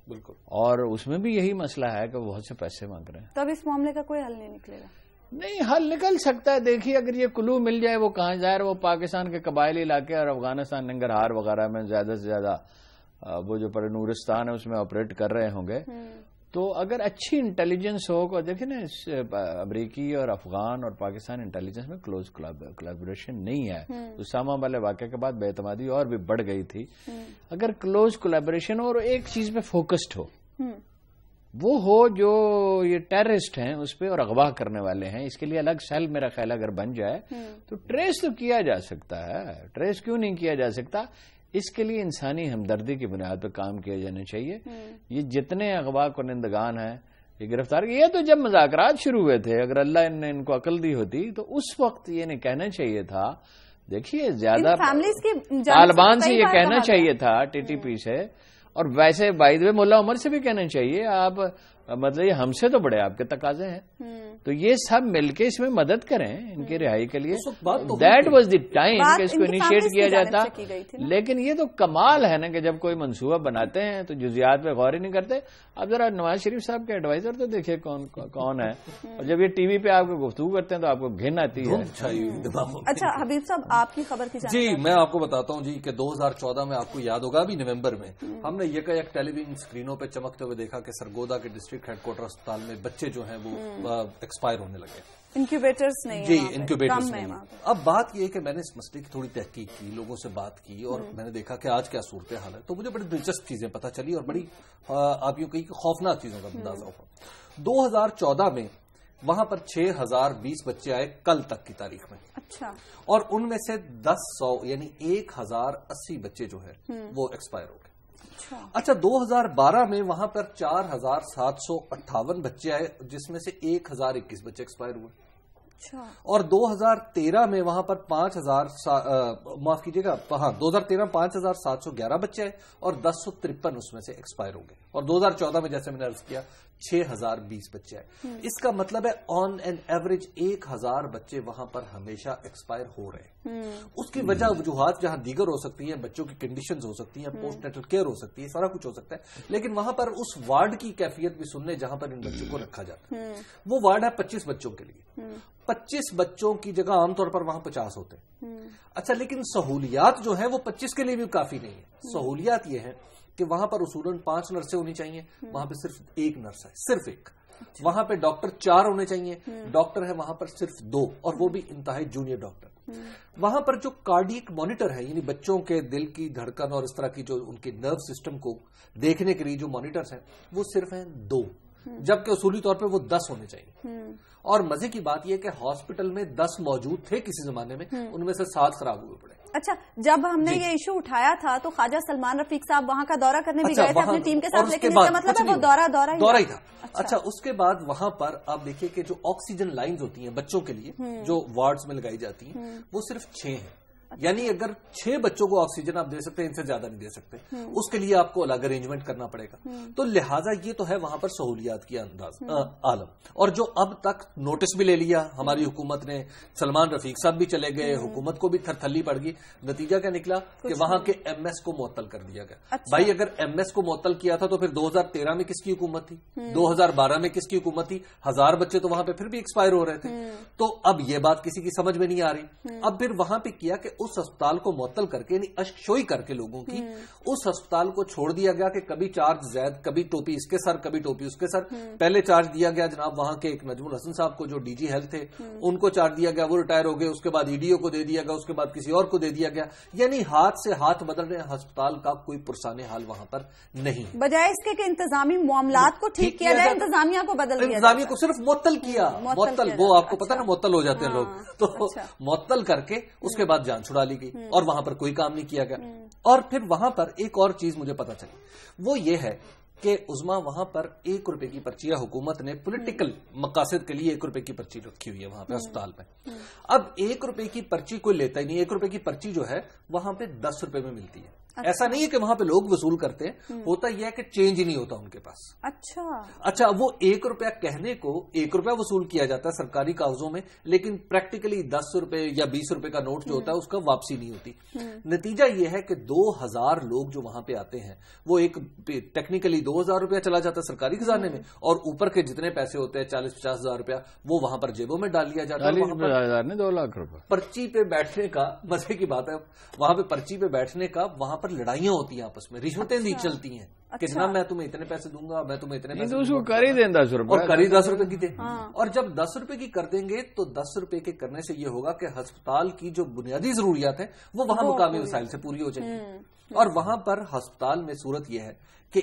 بالکل، اور اس میں بھی یہی مسئلہ ہے کہ وہ بہت سے پیسے مانگ رہے ہیں۔ تب اس معاملے کا کوئی حل نہیں نکلے گا؟ نہیں، حل نکل سکتا ہے۔ دیکھیے اگر یہ کلو مل جائے، وہ کہاں ظاہر وہ پاکستان کے قبائلی علاقے اور افغانستان ننگرہار وغیرہ میں زیادہ سے زیادہ وہ جو پر نورستان ہے اس میں آپریٹ کر رہے ہوں گے، تو اگر اچھی انٹیلیجنس ہو، دیکھیں نا امریکی اور افغان اور پاکستان انٹیلیجنس میں کلوز کولیبریشن نہیں ہے، اسامہ والے واقعے کے بعد بے اعتمادی اور بھی بڑھ گئی تھی۔ اگر کلوز کولیبریشن اور ایک چیز پہ فوکسڈ ہو، وہ ہو جو یہ ٹیررسٹ ہیں اس پہ اور اغوا کرنے والے ہیں، اس کے لیے الگ سیل میرا خیال اگر بن جائے تو ٹریس تو کیا جا سکتا ہے۔ ٹریس کیوں نہیں کیا جا سکتا؟ اس کے لیے انسانی ہمدردی کی بنیاد پہ کام کیا جانا چاہیے۔ یہ جتنے اغوا کنندگان ہیں یہ گرفتار، یہ تو جب مذاکرات شروع ہوئے تھے، اگر اللہ نے ان کو عقل دی ہوتی تو اس وقت یہ نہیں کہنا چاہیے تھا۔ دیکھیے زیادہ طالبان سے یہ کہنا چاہیے تھا، ٹی ٹی پی سے، اور ویسے بائی دی وے ملا عمر سے بھی کہنا چاہیے، آپ مطلب یہ ہم سے تو بڑے آپ کے تقاضے ہیں، تو یہ سب مل کے اس میں مدد کریں ان کی رہائی کے لیے. دیٹ واز دی ٹائم کہ اس کو انیشیٹ کیا جاتا. لیکن یہ تو کمال ہے نا کہ جب کوئی منصوبہ بناتے ہیں تو جزیات پہ غور ہی نہیں کرتے. اب ذرا نواز شریف صاحب کے ایڈوائزر تو دیکھیے کون ہے, اور جب یہ ٹی وی پہ آپ کو گفتگو کرتے ہیں تو آپ کو گھن آتی ہے. اچھا حبیب صاحب, آپ کی خبر کی جی میں آپ کو بتاتا ہوں جی کہ 2014 میں آپ کو یاد ہوگا ابھی نومبر میں ہم نے یک ٹیلی ویژن اسکرینوں پہ چمکتے ہوئے دیکھا کہ سرگودا کے ڈسٹرکٹ ہیڈ کوارٹر اسپتال میں بچے جو ہیں وہ ایکسپائر ہونے لگے. انکیوبیٹرز نہیں جی, انکیوبیٹرز نہیں. اب بات یہ ہے کہ میں نے اس مسئلے کی تھوڑی تحقیق کی, لوگوں سے بات کی, اور میں نے دیکھا کہ آج کیا صورتحال ہے. تو مجھے بڑی دلچسپ چیزیں پتہ چلی اور بڑی آپ یوں کہیں کہ خوفناک چیزوں کا اندازہ ہوا. 2014 میں وہاں پر 6020 بچے آئے کل تک کی تاریخ میں. اچھا. اور ان میں سے 1000 یعنی 1080 بچے جو ہے وہ ایکسپائر ہو گئے. اچھا 2012 میں وہاں پر 4758 بچے آئے جس میں سے 1021 بچے ایکسپائر ہوئے. اور 2013 میں وہاں پر معاف کیجیے گا, ہاں 2013 میں 5711 بچے آئے اور 1053 اس میں سے ایکسپائر ہو گئے. اور 2014 میں جیسے میں نے عرض کیا 6020 بچے آئے. اس کا مطلب ہے آن این ایوریج 1000 بچے وہاں پر ہمیشہ ایکسپائر ہو رہے ہیں. اس کی وجہ وجوہات جہاں دیگر ہو سکتی ہیں, بچوں کی کنڈیشنز ہو سکتی ہیں, پوسٹ نیٹل کیئر ہو سکتی ہے, سارا کچھ ہو سکتا ہے. لیکن وہاں پر اس وارڈ کی کیفیت بھی سننے جہاں پر ان بچوں کو رکھا جاتا ہے, وہ وارڈ ہے 25 بچوں کے لیے. 25 بچوں کی جگہ عام طور پر وہاں 50 ہوتے ہیں. اچھا لیکن سہولیات جو ہیں وہ 25 کے لیے بھی کافی نہیں ہے. سہولیات یہ ہے کہ وہاں پر اصولاً 5 نرسیں ہونی چاہیے, وہاں پہ صرف 1 نرس ہے, صرف 1. وہاں پہ ڈاکٹر 4 ہونے چاہیے, ڈاکٹر ہے وہاں پر صرف 2, اور وہ بھی انتہائی جونیئر ڈاکٹر. وہاں پر جو کارڈیک مانیٹر ہے یعنی بچوں کے دل کی دھڑکن اور اس طرح کی جو ان کے نرو سسٹم کو دیکھنے کے لیے جو مانیٹرز ہیں وہ صرف ہیں 2, جبکہ اصولی طور پہ وہ 10 ہونے چاہیے. اور مزے کی بات یہ کہ ہاسپٹل میں 10 موجود تھے کسی زمانے میں, ان میں سے 7 خراب ہوئے پڑے. اچھا, جب ہم نے یہ ایشو اٹھایا تھا تو خواجہ سلمان رفیق صاحب وہاں کا دورہ کرنے بھی گئے تھے اپنی ٹیم کے ساتھ, لیکن اس کا مطلب ہے وہ دورہ ہی تھا. اچھا اس کے بعد وہاں پر آپ دیکھیے کہ جو آکسیجن لائنز ہوتی ہیں بچوں کے لیے جو وارڈز میں لگائی جاتی ہیں وہ صرف 6 ہیں. یعنی اگر 6 بچوں کو آکسیجن آپ دے سکتے ہیں, ان سے زیادہ نہیں دے سکتے. اس کے لیے آپ کو الگ ارینجمنٹ کرنا پڑے گا. تو لہٰذا یہ تو ہے وہاں پر سہولیات کی انداز عالم. اور جو اب تک نوٹس بھی لے لیا ہماری حکومت نے, سلمان رفیق صاحب بھی چلے گئے, حکومت کو بھی تھرتھلی پڑ گئی. نتیجہ کیا نکلا کہ وہاں کے ایم ایس کو معطل کر دیا گیا. بھائی اگر ایم ایس کو معطل کیا تھا تو پھر 2013 میں کس کی حکومت تھی, 2012 میں کس کی حکومت تھی؟ 1000 بچے تو وہاں پہ پھر بھی ایکسپائر ہو رہے تھے. تو اب یہ بات کسی کی سمجھ میں نہیں آ رہی. اب پھر وہاں پہ کیا کہ اس اسپتال کو معطل کر کے یعنی اشک شوئی کر کے لوگوں کی اس اسپتال کو چھوڑ دیا گیا کہ کبھی چارج زید, کبھی ٹوپی اس کے سر, کبھی ٹوپی اس کے سر. پہلے چارج دیا گیا جناب وہاں کے ایک نجم الحسن صاحب کو جو ڈی جی ہیلتھ تھے, ان کو چارج دیا گیا, وہ ریٹائر ہو گئے. اس کے بعد ای ڈی او کو دے دیا گیا, اس کے بعد کسی اور کو دے دیا گیا. یعنی ہاتھ سے ہاتھ بدل رہے ہیں. ہسپتال کا کوئی پرسان حال وہاں پر نہیں, بجائے اس کے کہ انتظامی معاملات کو ٹھیک کیا جائے انتظامیہ کو بدل دیا, انتظامیہ کو صرف معطل کیا. معطل وہ آپ کو پتا نا معطل ہو جاتے ہیں لوگ, تو معطل کر کے اس کے بعد جان چھڑا لی گئی اور وہاں پر کوئی کام نہیں کیا گیا. اور پھر وہاں پر ایک اور چیز مجھے پتا چلی, وہ یہ ہے کہ عظما وہاں پر 1 روپے کی پرچی, حکومت نے پولیٹیکل مقاصد کے لیے 1 روپے کی پرچی رکھی ہوئی ہے وہاں پہ اسپتال میں. اب 1 روپے کی پرچی کوئی لیتا ہی نہیں. 1 روپے کی پرچی جو ہے وہاں پہ 10 روپے میں ملتی ہے. ایسا نہیں ہے کہ وہاں پہ لوگ وصول کرتے ہیں, ہوتا یہ ہے کہ چینج ہی نہیں ہوتا ان کے پاس. اچھا وہ 1 روپیہ کہنے کو 1 روپیہ وصول کیا جاتا ہے سرکاری کاغذوں میں, لیکن پریکٹیکلی 10 روپے یا 20 روپے کا نوٹ جو ہوتا ہے اس کا واپسی نہیں ہوتی. نتیجہ یہ ہے کہ 2000 لوگ جو وہاں پہ آتے ہیں وہ ایک ٹیکنیکلی 2000 روپیہ چلا جاتا ہے سرکاری خزانے میں, اور اوپر کے جتنے پیسے ہوتے ہیں 40-50 ہزار روپیہ وہ وہاں پر جیبوں میں ڈال لیا جاتا ہے. 2 لاکھ روپے پرچی پہ بیٹھنے کا مزے کی بات ہے, وہاں پہ پرچی پہ بیٹھنے کا وہاں پر لڑائیاں ہوتی ہیں آپس میں, رشوتیں نہیں چلتی ہیں کہ جناب میں تمہیں اتنے پیسے دوں گا, میں تمہیں اتنے پیسے دوں گا, کر ہی دیں 10 روپے, اور کر ہی 10 روپے کی دیں. اور جب 10 روپے کی کر دیں گے تو 10 روپے کے کرنے سے یہ ہوگا کہ ہسپتال کی جو بنیادی ضروریات ہیں وہ وہاں مقامی وسائل سے پوری ہو جائیں گی. اور وہاں پر ہسپتال میں صورت یہ ہے کہ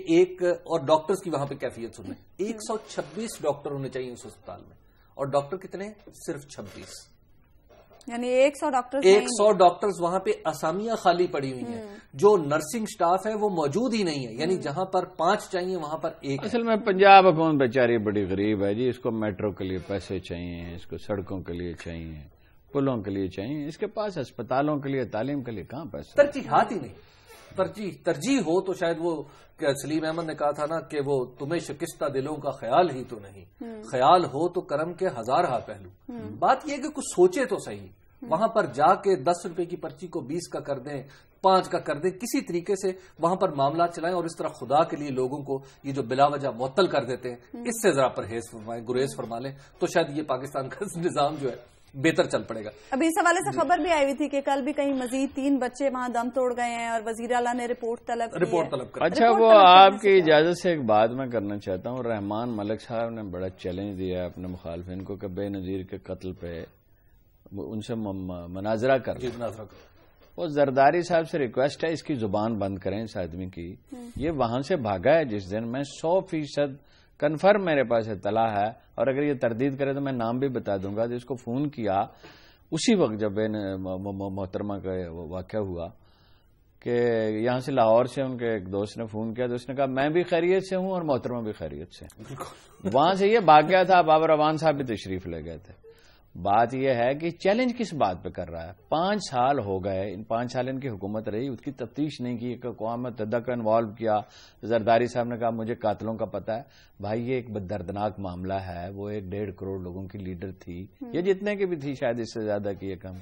اور ڈاکٹرز کی وہاں پہ کیفیت سنیں, 126 ڈاکٹر ہونے چاہیے اس ہسپتال میں, اور ڈاکٹر کتنے؟ صرف 26. یعنی 100 ڈاکٹرز وہاں پہ اسامیاں خالی پڑی ہوئی ہیں. جو نرسنگ سٹاف ہے وہ موجود ہی نہیں ہے. یعنی جہاں پر 5 چاہیے وہاں پر 1. اصل میں پنجاب حکومت بیچاری بڑی غریب ہے جی, اس کو میٹرو کے لیے پیسے چاہیے, اس کو سڑکوں کے لیے چاہیے, پلوں کے لیے چاہیے, اس کے پاس اسپتالوں کے لیے, تعلیم کے لیے کہاں پیسے؟ ترجیحات ہی نہیں. ترجیح ہو تو شاید وہ سلیم احمد نے کہا تھا نا کہ وہ تمہیں شکستہ دلوں کا خیال ہی تو نہیں، خیال ہو تو کرم کے ہزارہا پہلو. بات یہ ہے کہ کچھ سوچے تو صحیح. وہاں پر جا کے 10 روپے کی پرچی کو 20 کا کر دیں، 5 کا کر دیں، کسی طریقے سے وہاں پر معاملات چلائیں، اور اس طرح خدا کے لیے لوگوں کو یہ جو بلا وجہ معطل کر دیتے ہیں اس سے ذرا پرہیز فرمائیں، گریز فرما لیں، تو شاید یہ پاکستان کا نظام جو ہے بہتر چل پڑے گا. ابھی اس حوالے سے خبر بھی آئی ہوئی تھی کہ کل بھی کہیں مزید 3 بچے وہاں دم توڑ گئے ہیں اور وزیر اعلیٰ نے رپورٹ طلب کر. اچھا، وہ آپ کی اجازت سے ایک بات میں کرنا چاہتا ہوں. رحمان ملک صاحب نے بڑا چیلنج دیا ہے اپنے مخالفین کو کہ بے نظیر کے قتل پہ ان سے مناظرہ کر. وہ زرداری صاحب سے ریکویسٹ ہے اس کی زبان بند کریں اس آدمی کی. یہ وہاں سے بھاگا ہے جس دن، میں 100% کنفرم میرے پاس اطلاع ہے، اور اگر یہ تردید کرے تو میں نام بھی بتا دوں گا. جس کو فون کیا اسی وقت جب محترمہ کا واقعہ ہوا کہ یہاں سے لاہور سے ان کے ایک دوست نے فون کیا تو اس نے کہا میں بھی خیریت سے ہوں اور محترمہ بھی خیریت سے. وہاں سے یہ بھاگ گیا تھا. بابر اعوان صاحب بھی تشریف لے گئے تھے. بات یہ ہے کہ چیلنج کس بات پہ کر رہا ہے؟ 5 سال ہو گئے، ان 5 سال ان کی حکومت رہی، اس کی تفتیش نہیں کی، اقوام متحدہ کو انوالو کیا. زرداری صاحب نے کہا مجھے قاتلوں کا پتہ ہے. بھائی یہ ایک دردناک معاملہ ہے. وہ ایک 1.5 کروڑ لوگوں کی لیڈر تھی، یہ جتنے کی بھی تھی، شاید اس سے زیادہ کی کم.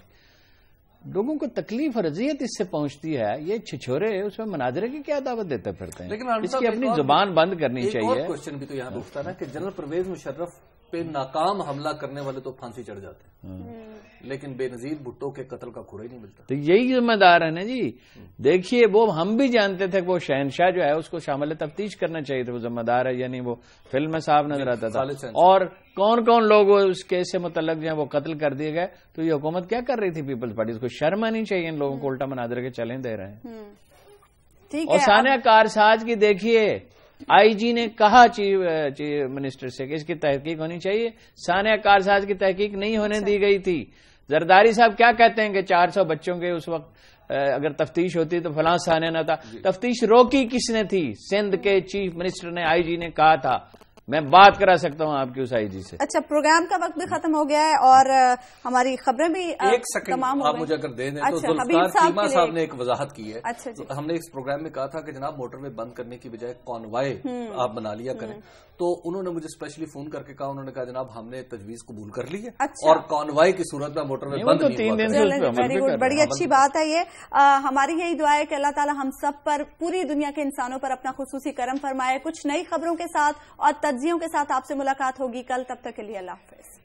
لوگوں کو تکلیف اور اذیت اس سے پہنچتی ہے. یہ چھچورے اس میں مناظرے کی کیا دعوت دیتے پھرتے ہیں؟ لیکن اس کی اپنی زبان بند کرنی چاہیے. ایک کوشچن بھی تو یہاں اٹھتا نا کہ جنرل پرویز مشرف پہ ناکام حملہ کرنے والے تو پھانسی چڑھ جاتے ہیں، لیکن بے نظیر بھٹو کے قتل کا کھوڑا ہی نہیں ملتا. تو یہی ذمہ دار ہے نا جی. دیکھیے وہ ہم بھی جانتے تھے کہ وہ شہنشاہ جو ہے اس کو شامل تفتیش کرنا چاہیے تھا، وہ ذمہ دار ہے. یعنی وہ فلم میں صاف نظر آتا تھا. اور کون کون لوگ اس کیس سے متعلق جو ہے وہ قتل کر دیے گئے. تو یہ حکومت کیا کر رہی تھی پیپلز پارٹی؟ اس کو شرم آنی چاہیے ان لوگوں کو الٹا مناظرے کے چیلنج دے رہے ہیں. اور ثانیہ کارساز کی دیکھیے، آئی جی نے کہا چیف منسٹر سے کہ اس کی تحقیق ہونی چاہیے. ثانیہ کارساز کی تحقیق نہیں ہونے دی گئی تھی. زرداری صاحب کیا کہتے ہیں کہ 400 بچوں کے اس وقت اگر تفتیش ہوتی تو فلاں ثانیہ نہ تھا. تفتیش روکی کس نے تھی؟ سندھ کے چیف منسٹر نے، آئی جی نے کہا تھا. میں بات کرا سکتا ہوں آپ کی اس آئی جی سے. اچھا، پروگرام کا وقت بھی ختم ہو گیا ہے اور ہماری خبریں بھی ایک سیکنڈ آپ مجھے اگر دے دیں تو ذوالفقار چیمہ صاحب نے ایک وضاحت کی ہے. ہم نے اس پروگرام میں کہا تھا کہ جناب موٹر وے بند کرنے کی بجائے کانوائے آپ بنا لیا کریں. تو انہوں نے مجھے اسپیشلی فون کر کے کہا، انہوں نے کہا جناب ہم نے تجویز قبول کر لی ہے اور کانوائے کی صورت میں موٹر وے بند نہیں ہوا. بڑی اچھی بات ہے یہ. ہماری یہی دعا ہے کہ اللہ تعالیٰ ہم سب پر، پوری دنیا کے انسانوں پر اپنا خصوصی کرم فرمائے. کچھ نئی خبروں کے ساتھ اور تجزیوں کے ساتھ آپ سے ملاقات ہوگی کل. تب تک کے لیے اللہ حافظ.